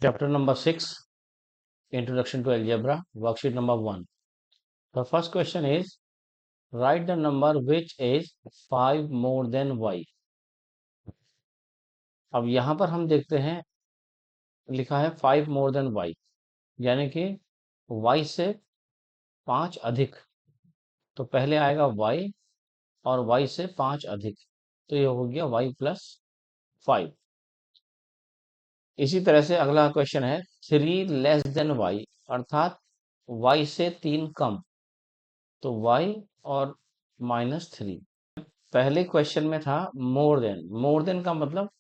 Chapter number 6, Introduction to Algebra, worksheet number 1. The first question is, write the number which is 5 more than y. अब यहाँ पर हम देखते हैं लिखा है 5 more than y, यानी कि y से 5 अधिक। तो पहले आएगा y और y से 5 अधिक, तो ये हो गया y plus 5। इसी तरह से अगला क्वेश्चन है 3 less than y, अर्थात y से 3 कम, तो y और -3। पहले क्वेश्चन में था मोर देन का मतलब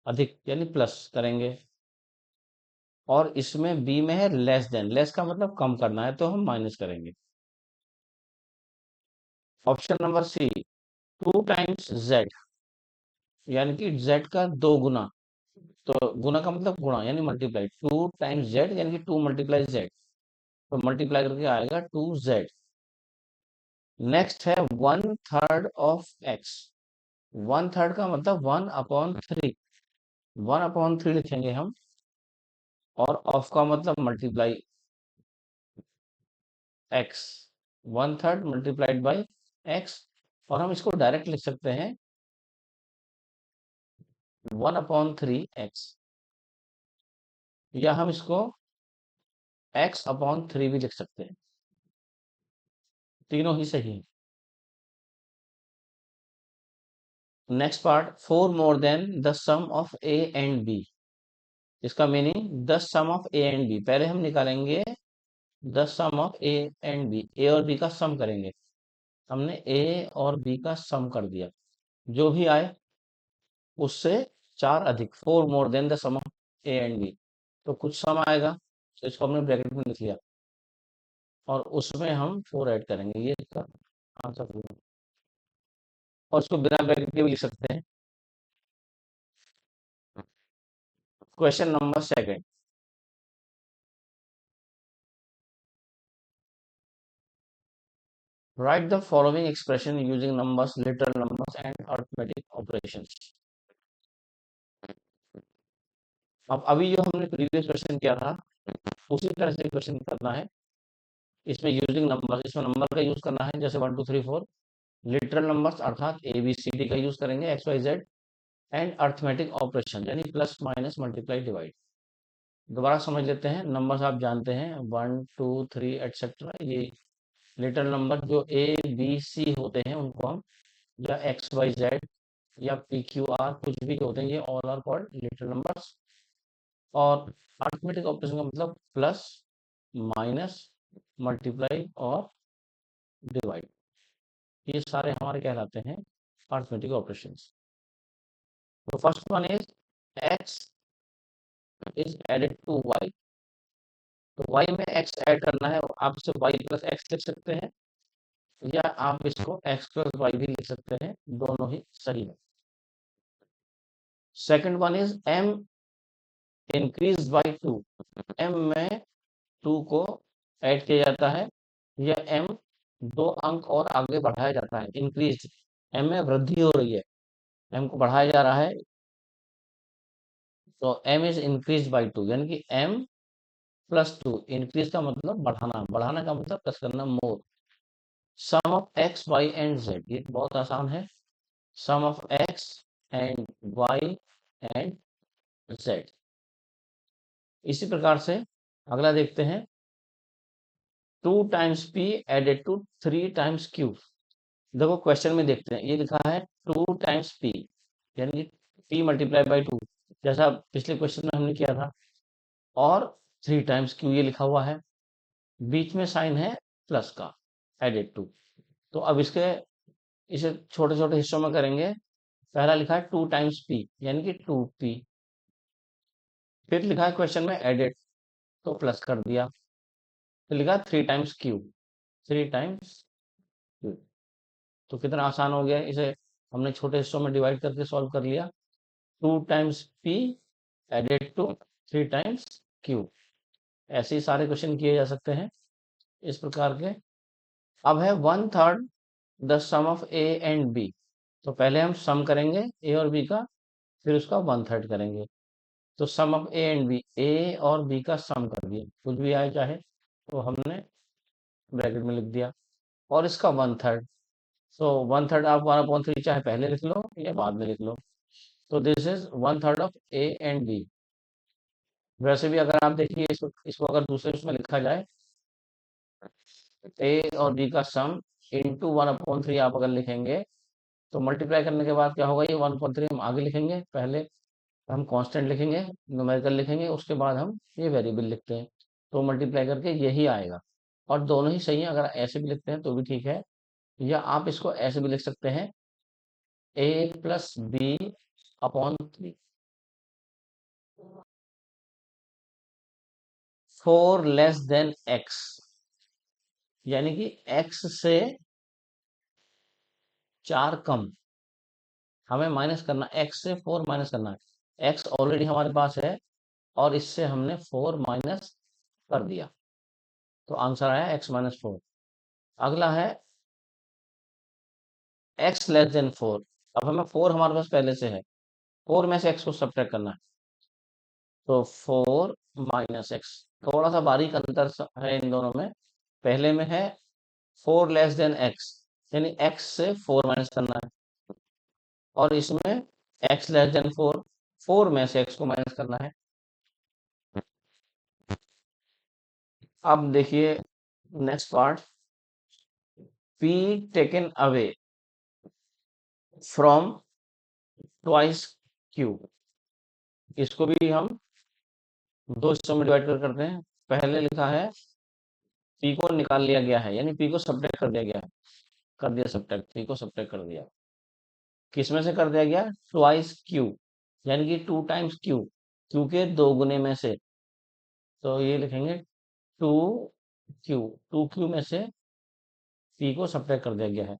अधिक यानी प्लस करेंगे, और इसमें बी में है लेस का मतलब कम करना है, तो हम माइनस करेंगे। Option number C 2 times Z, यानी कि जेड का 2 गुना। तो गुना का मतलब गुणा यानी मल्टीप्लाई, 2 टाइम्स जेड यानी कि 2 मल्टीप्लाई जेड, तो मल्टीप्लाई करके आएगा 2z। नेक्स्ट है 1/3 ऑफ x, 1/3 का मतलब 1/3, 1/3 लिखेंगे हम, और ऑफ का मतलब multiply x, 1/3 multiplied by x, और हम इसको डायरेक्ट लिख सकते हैं 1/3x, या हम इसको x/3 भी लिख सकते हैं, तीनों ही सही है। Next part 4 more than the sum of a and b, इसका meaning the sum of a and b। पहले हम निकालेंगे the sum of a and b, a और b का सम करेंगे। हमने a और b का सम कर दिया, जो भी आए उससे 4 अधिक, 4 more than the sum of a and b। तो कुछ सम आएगा, तो इसको हमने ब्रैकेट में लिख लिया, और उसमें हम 4 ऐड करेंगे, ये इसका आंसर होगा। और इसको बिना ब्रैकेट के भी लिख सकते हैं। Question number second, right the following expression using numbers, literal numbers and arithmetic operations. अब अभी जो हमने प्रीवियस क्वेश्चन किया था उसी तरह से क्वेश्चन करना है। इसमें यूजिंग नंबर, इसमें नंबर का यूज करना है, जैसे 1 2 3 4। लिटरल नंबर्स अर्थात ए बी सी डी का यूज करेंगे, X Y Z. And arithmetic operation यानी प्लस माइनस मल्टीप्लाई डिवाइड। दोबारा समझ लेते हैं। नंबर्स आप जानते हैं 1 2 3 एटसेट्रा, ये लिटरल नंबर जो ए बी सी होते हैं उनको हम, या एक्स वाई जेड या पी क्यू आर, कुछ भी होते हैं, ये all are called literal numbers. और अरिथमेटिक ऑपरेशन का मतलब प्लस माइनस मल्टीप्लाई और डिवाइड, ये सारे हमारे कहलाते हैं अरिथमेटिक ऑपरेशंस। तो first one is x is added to y, तो y में x ऐड करना है, आप इसे y प्लस x लिख सकते हैं, या आप इसको x प्लस y भी लिख सकते हैं, दोनों ही सही है। Second one is m increase by 2, m में 2 को ऐड किया जाता है, या m 2 अंक और आगे बढ़ाया जाता है, इंक्रीज, m में वृद्धि हो रही है, m को बढ़ाया जा रहा है, तो m इज इंक्रीज बाई 2, यानी कि m प्लस 2। इंक्रीज का मतलब बढ़ाना, बढ़ाना का मतलब प्लस करना, more. Sum of x y and z, ये बहुत आसान है, sum of x and y and z. इसी प्रकार से अगला देखते हैं 2 times p added to 3 times q। देखो क्वेश्चन में देखते हैं, ये लिखा है 2 टाइम्स p, यानी कि p मल्टीप्लाई बाई 2, जैसा पिछले क्वेश्चन में हमने किया था, और 3 टाइम्स q ये लिखा हुआ है, बीच में साइन है प्लस का, एडेड टू। तो अब इसे छोटे छोटे हिस्सों में करेंगे। पहला लिखा है 2 टाइम्स p, यानी कि 2p। फिर लिखा है क्वेश्चन में एडेड, तो प्लस कर दिया। फिर लिखा है 3 टाइम्स q, 3 टाइम्स q। तो कितना आसान हो गया, इसे हमने छोटे हिस्सों में डिवाइड करके सॉल्व कर लिया। 2 times p added to 3 times q। ऐसे ही सारे क्वेश्चन किए जा सकते हैं इस प्रकार के। अब है 1/3 the sum of a and b, तो पहले हम सम करेंगे a और b का, फिर उसका 1/3 करेंगे। तो सम ऑफ ए एंड बी, ए और बी का सम कर दिया, कुछ भी आए चाहे, तो हमने ब्रैकेट में लिख दिया। और इसका वन थर्ड, तो वन थर्ड आप 1/3 चाहे पहले लिख लो या बाद में लिख लो। तो this is one third of A and B. वैसे भी अगर आप देखिए इसको अगर दूसरे उसमें लिखा जाए, ए और बी का सम इंटू 1/3 आप अगर लिखेंगे, तो मल्टीप्लाई करने के बाद क्या होगा, ये 1/3 हम आगे लिखेंगे, पहले हम कांस्टेंट लिखेंगे, न्यूमेरिकल लिखेंगे, उसके बाद हम ये वेरिएबल लिखते हैं, तो मल्टीप्लाई करके यही आएगा। और दोनों ही सही है, अगर ऐसे भी लिखते हैं तो भी ठीक है, या आप इसको ऐसे भी लिख सकते हैं, a plus b upon 3, 4 less than x, यानी कि एक्स से 4 कम हमें माइनस करना, एक्स से 4 माइनस करना है। एक्स ऑलरेडी हमारे पास है और इससे हमने 4 माइनस कर दिया, तो आंसर आया x-4। अगला है x लेस देन 4। अब हमें 4 हमारे पास पहले से है, 4 में से x को सब्ट्रैक्ट करना है, तो 4 माइनस एक्स। थोड़ा सा बारीक अंतर है इन दोनों में। पहले में है 4 लेस देन एक्स, यानी x से 4 माइनस करना है, और इसमें x लेस देन 4, 4 में से x को माइनस करना है। अब देखिए next part, p taken away from twice q, इसको भी हम दो हिस्सों में डिवाइड करते हैं। पहले लिखा है p को निकाल लिया गया है, यानी p को सब्ट्रैक्ट कर दिया गया है, कर दिया सब्ट्रैक्ट, p को सब्ट्रैक्ट कर दिया। किस में से कर दिया गया, ट्वाइस q, यानी कि 2 टाइम्स q, q के 2 गुने में से, तो ये लिखेंगे 2q, 2q में से p को सब्ट्रैक्ट कर दिया गया है।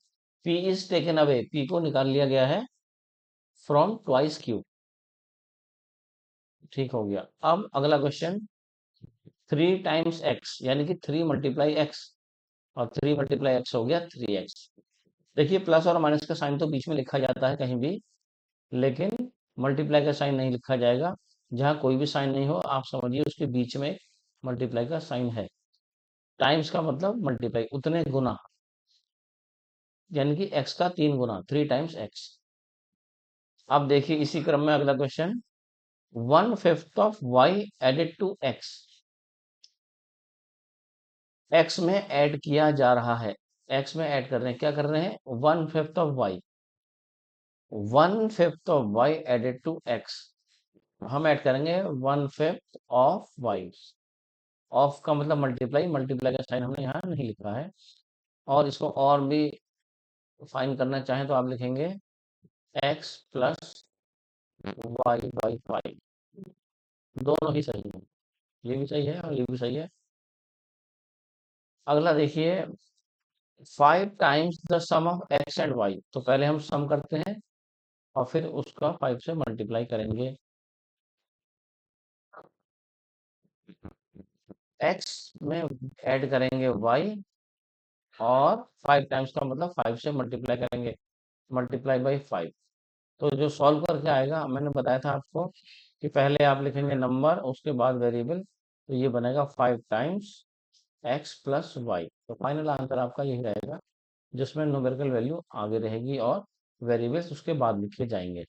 p is taken away, p को निकाल लिया गया है फ्रॉम ट्वाइस q, ठीक हो गया। अब अगला क्वेश्चन, 3 टाइम्स x, यानी कि 3 मल्टीप्लाई x, और 3 मल्टीप्लाई x हो गया 3x। देखिए प्लस और माइनस का साइन तो बीच में लिखा जाता है कहीं भी, लेकिन मल्टीप्लाई का साइन नहीं लिखा जाएगा। जहां कोई भी साइन नहीं हो, आप समझिए उसके बीच में मल्टीप्लाई का साइन है। टाइम्स का मतलब मल्टीप्लाई, उतने गुना, यानी कि x का 3 गुना, 3 टाइम्स x। अब देखिए इसी क्रम में अगला क्वेश्चन, 1/5 ऑफ y added to x, x में ऐड किया जा रहा है, x में ऐड कर रहे हैं, क्या कर रहे हैं, 1/5 ऑफ y, 1/5 ऑफ y एडेड टू x, हम ऐड करेंगे 1/5 ऑफ y। ऑफ का मतलब मल्टीप्लाई, मल्टीप्लाई का साइन हमने यहाँ नहीं लिखा है। और इसको और भी फाइन करना चाहें तो आप लिखेंगे x प्लस वाई बाई 5, दोनों ही सही है, ये भी सही है और ये भी सही है। अगला देखिए, 5 times the sum of x and y, तो पहले हम सम करते हैं और फिर उसका 5 से मल्टीप्लाई करेंगे। x में ऐड करेंगे y, और 5 टाइम्स का मतलब 5 से मल्टीप्लाई करेंगे, मल्टीप्लाई बाई 5। तो जो सॉल्व करके आएगा, मैंने बताया था आपको कि पहले आप लिखेंगे नंबर, उसके बाद वेरिएबल, तो ये बनेगा 5 टाइम्स x प्लस वाई। तो फाइनल आंसर आपका यही रहेगा, जिसमें न्यूमेरिकल वैल्यू आगे रहेगी और वेरिएबल्स उसके बाद लिखे जाएंगे।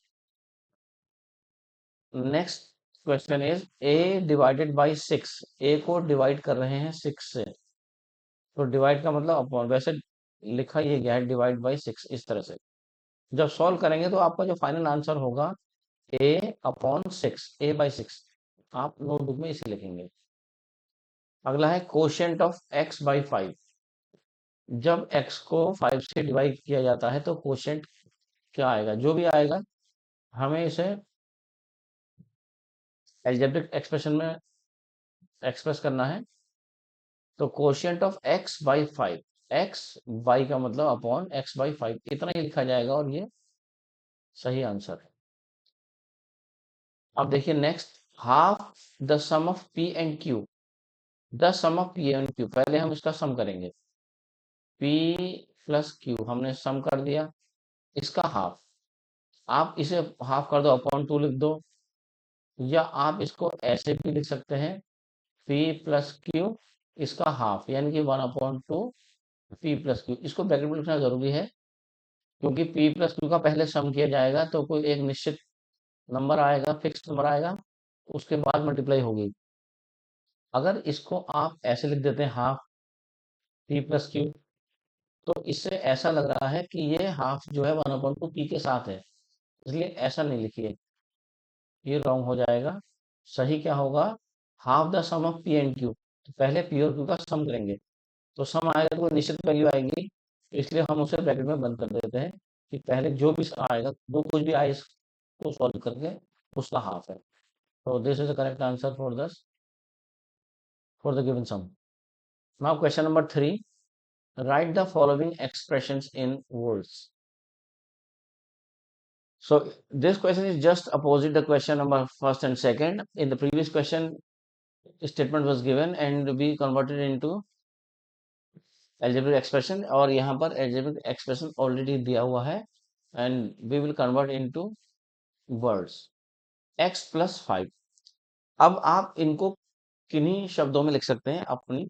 Next question is a divided by 6, a को डिवाइड कर रहे हैं 6 से, तो डिवाइड का मतलब अपॉन, वैसे लिखा ये गया है डिवाइड बाई 6 इस तरह से। जब सॉल्व करेंगे तो आपका जो फाइनल आंसर होगा a/6, a/6, आप नोटबुक में इसे लिखेंगे। अगला है कोशेंट ऑफ x बाई 5, जब x को 5 से डिवाइड किया जाता है तो कोशेंट क्या आएगा, जो भी आएगा हमें इसे एल्जेब्रिक एक्सप्रेशन में एक्सप्रेस करना है। तो quotient of x by 5, x by का मतलब अपॉन x बाई 5, इतना ही लिखा जाएगा और ये सही आंसर है। अब देखिए next, half the sum of p and q, the sum of p and q, पहले हम इसका सम करेंगे, p प्लस q हमने सम कर दिया, इसका हाफ, आप इसे हाफ कर दो, अपॉन 2 लिख दो, या आप इसको ऐसे भी लिख सकते हैं, पी प्लस क्यू इसका हाफ, यानी कि 1/2 पी प्लस क्यू। इसको ब्रैकेट में लिखना जरूरी है, क्योंकि पी प्लस क्यू का पहले सम किया जाएगा तो कोई एक निश्चित नंबर आएगा, फिक्स नंबर आएगा, उसके बाद मल्टीप्लाई होगी। अगर इसको आप ऐसे लिख देते हैं हाफ पी प्लस क्यू, तो इससे ऐसा लग रहा है कि ये हाफ जो है 1/2 पी के साथ है, इसलिए ऐसा नहीं लिखिए, ये रॉन्ग हो जाएगा। सही क्या होगा, half the sum of P and Q. तो पहले पी और क्यू का सम करेंगे, तो सम आएगा तो निश्चित वैल्यू आएगी, तो इसलिए हम उसे ब्रैकेट में बंद कर देते हैं कि पहले जो भी आएगा, जो कुछ भी आए इसको सॉल्व करके उसका हाफ है। तो this is the correct answer for the given sum. Now question number 3, write the following expressions in words. So this question is just opposite the question number first and second. In the previous question, statement was given and we converted into algebraic expression, और यहाँ पर algebraic expression already दिया हुआ है and we will convert into words. x plus 5. अब आप इनको किन्हीं शब्दों में लिख सकते हैं अपनी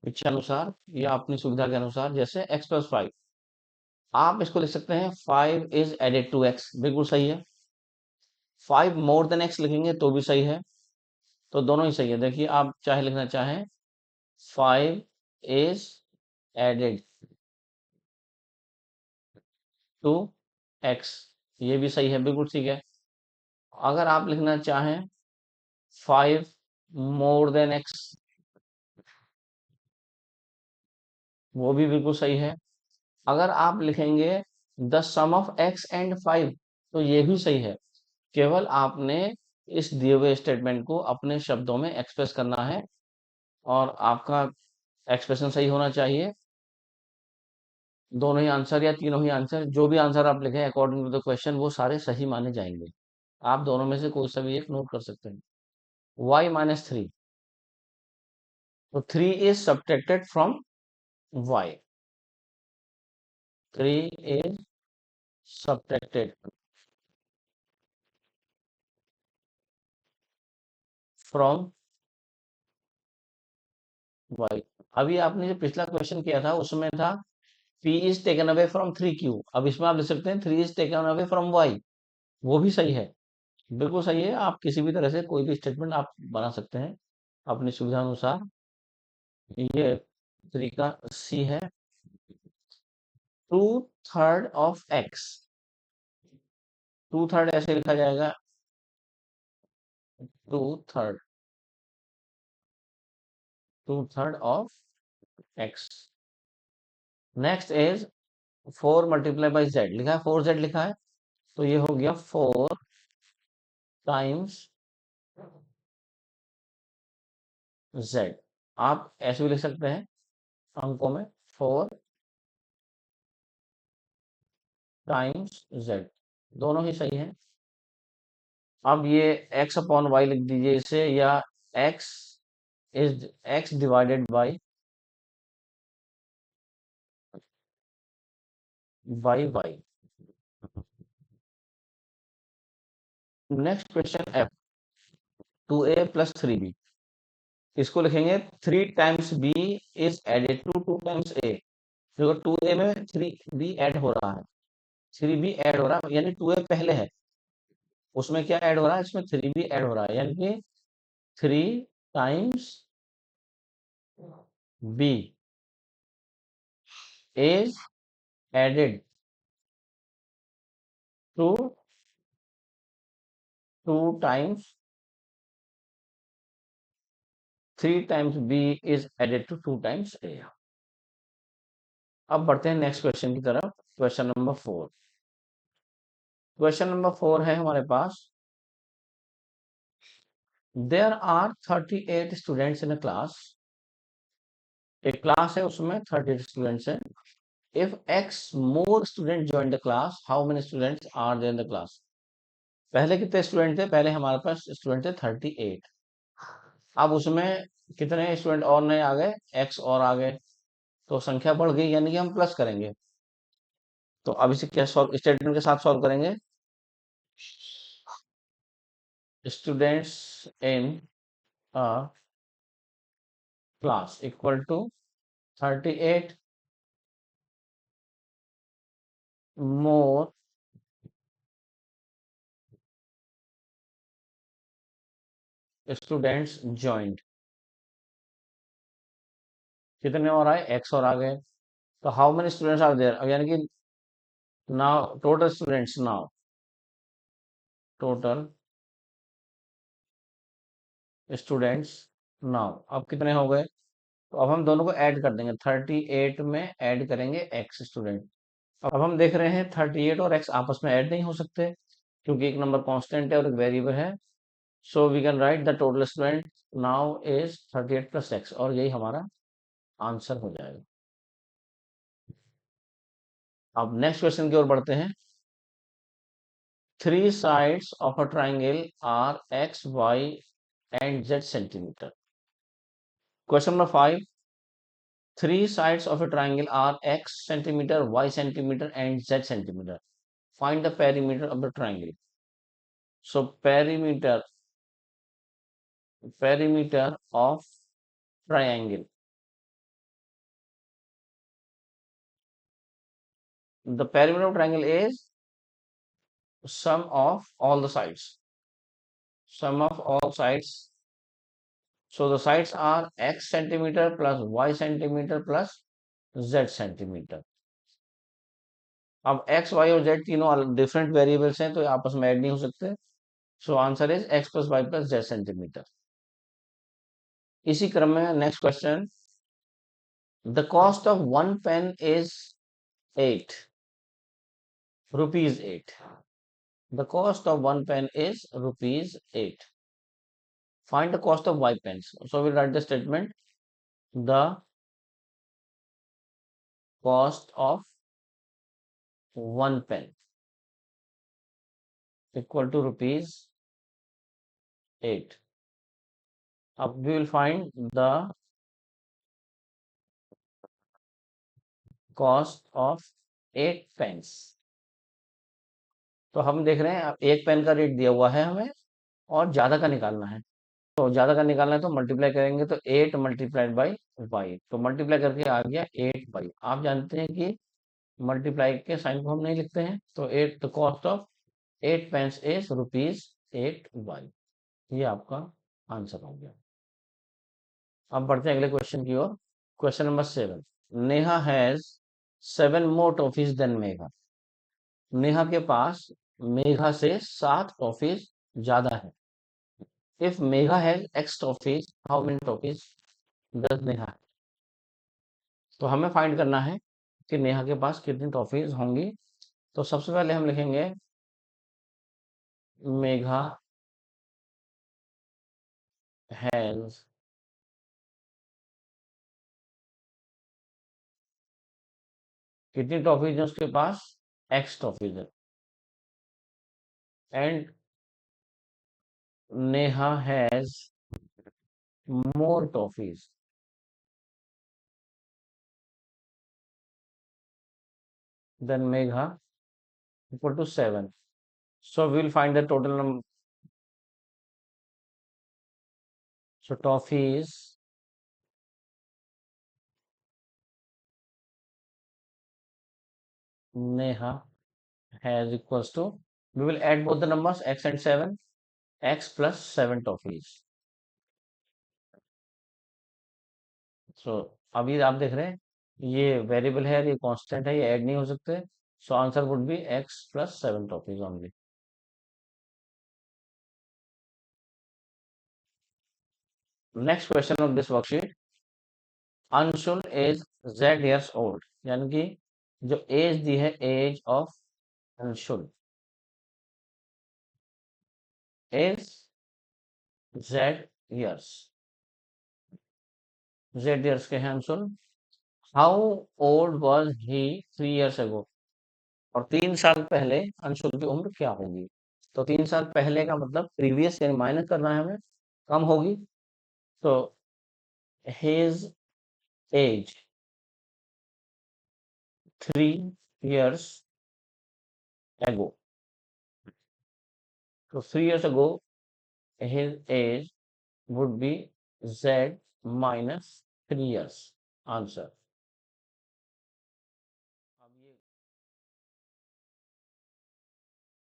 इच्छा अनुसार या अपनी सुविधा के अनुसार, जैसे x plus 5 आप इसको लिख सकते हैं 5 is added to x, बिल्कुल सही है। 5 मोर देन x लिखेंगे तो भी सही है, तो दोनों ही सही है। देखिए आप चाहे लिखना चाहें 5 is added to x, ये भी सही है, बिल्कुल ठीक है। अगर आप लिखना चाहें 5 मोर देन x, वो भी बिल्कुल सही है। अगर आप लिखेंगे the sum of x and 5, तो ये भी सही है। केवल आपने इस दिए हुए स्टेटमेंट को अपने शब्दों में एक्सप्रेस करना है और आपका एक्सप्रेशन सही होना चाहिए। दोनों ही आंसर या तीनों ही आंसर, जो भी आंसर आप लिखें अकॉर्डिंग टू द क्वेश्चन, वो सारे सही माने जाएंगे। आप दोनों में से कोई सा भी एक नोट कर सकते हैं। y-3, तो 3 is subtracted from y, 3 is subtracted from y। अभी आपने जो पिछला क्वेश्चन किया था उसमें था p is taken away from 3q, अब इसमें आप लिख सकते हैं 3 is taken away from y, वो भी सही है, बिल्कुल सही है। आप किसी भी तरह से कोई भी स्टेटमेंट आप बना सकते हैं अपनी सुविधा अनुसार। ये तरीका सी है। 2/3 ऑफ x, 2/3 ऐसे लिखा जाएगा, 2/3, 2/3 of x। Next is 4 multiply by z, लिखा है 4z लिखा है, तो ये हो गया 4 टाइम्स z। आप ऐसे भी लिख सकते हैं अंकों में 4 टाइम्स z, दोनों ही सही है। अब ये x अपॉन y लिख दीजिए इसे, या x is x divided by y। Next question f, 2a plus 3b, इसको लिखेंगे 3 times b is added to 2 times a। देखो 2a में 3b ऐड हो रहा है, 3b ऐड हो रहा है, यानी 2a पहले है, उसमें क्या ऐड हो रहा है, इसमें 3b ऐड हो रहा है, यानी कि 3 times b is added to 2 times, 3 times b is added to 2 times a। अब बढ़ते हैं नेक्स्ट क्वेश्चन की तरफ, क्वेश्चन नंबर 4। क्वेश्चन नंबर 4 है हमारे पास, there are 38 students in a class, एक क्लास है उसमें 38 स्टूडेंट्स हैं। If x more student join the class, how many students are there in the class. पहले कितने स्टूडेंट थे, पहले हमारे पास स्टूडेंट थे 38, अब उसमें कितने स्टूडेंट और नए आ गए, x और आ गए, तो संख्या बढ़ गई, यानी कि हम प्लस करेंगे। तो अब इसे क्या सॉल्व, स्टेटमेंट के साथ सॉल्व करेंगे। students in a class equal to 38 more students joined. कितने और आए? x और आ गए. तो how many students are there? यानी कि now total students, now total students now अब कितने हो गए? तो अब हम दोनों को ऐड कर देंगे. 38 में ऐड करेंगे x स्टूडेंट. अब हम देख रहे हैं 38 और x आपस में ऐड नहीं हो सकते क्योंकि एक नंबर कांस्टेंट है और एक वेरिएबल है. So we can write the total student now is 38 plus x, और यही हमारा आंसर हो जाएगा. अब नेक्स्ट क्वेश्चन की ओर बढ़ते हैं. Three sides of a triangle are x, y, and z centimeter. Question number 5. Three sides of a triangle are x centimeter, y centimeter, and z centimeter. Find the perimeter of the triangle. So perimeter of triangle. The perimeter of triangle is sum of all the sides. Sum of all sides. So the sides are x centimeter plus y centimeter plus z centimeter. अब x, y और z तीनों different variables हैं तो आपस में add नहीं हो सकते. So answer is x plus Y plus z centimetre. इसी क्रम में next question. The cost of one pen is 8 rupees 8. The cost of one pen is rupees 8. Find the cost of Y pens. So will write the statement. The cost of one pen equal to rupees 8. अब we will find the cost of 8 pens. तो हम देख रहे हैं एक pen का rate दिया हुआ है हमें और ज्यादा का निकालना है. तो ज्यादा का निकालना है तो मल्टीप्लाई करेंगे. तो 8 मल्टीप्लाइड बाई वाई. तो मल्टीप्लाई करके आ गया 8 बाई. आप जानते हैं कि मल्टीप्लाई के साइन को हम नहीं लिखते हैं. तो 8 the cost of 8 pens is rupees 8 by. ये आपका आंसर हो गया. अब बढ़ते हैं अगले क्वेश्चन की ओर. Question number 7. Neha has 7 more toffees than Megha. Neha के पास मेघा से 7 टॉफीज ज्यादा है. If Megha has x toffees, how many toffees does Neha have? तो हमें फाइंड करना है कि नेहा के पास कितनी टॉफीज होंगी. तो सबसे पहले हम लिखेंगे मेघा हैज कितनी टॉफीज है उसके पास? x टॉफीज है. And Neha has more toffees than Megha equal to 7. So we will find the total number. So toffees Neha has equals to, we will add both the numbers x and 7, x plus 7 toffees. So अभी आप देख रहे हैं ये variable है, ये constant है, ये ऐड नहीं हो सकते. So answer would be x plus 7 toffees only. Next question of this worksheet. Anshul is z years old. यानी कि जो एज दी है, age of Anshul is z years. z years के हैं Anshul. How old was he 3 years ago. और 3 साल पहले अंशुल की उम्र क्या होगी? तो 3 साल पहले का मतलब प्रीवियस यानी माइनस करना है हमें, कम होगी. तो हिज एज 3 years ago. तो 3 years ago his age would be Z minus 3 years. Answer.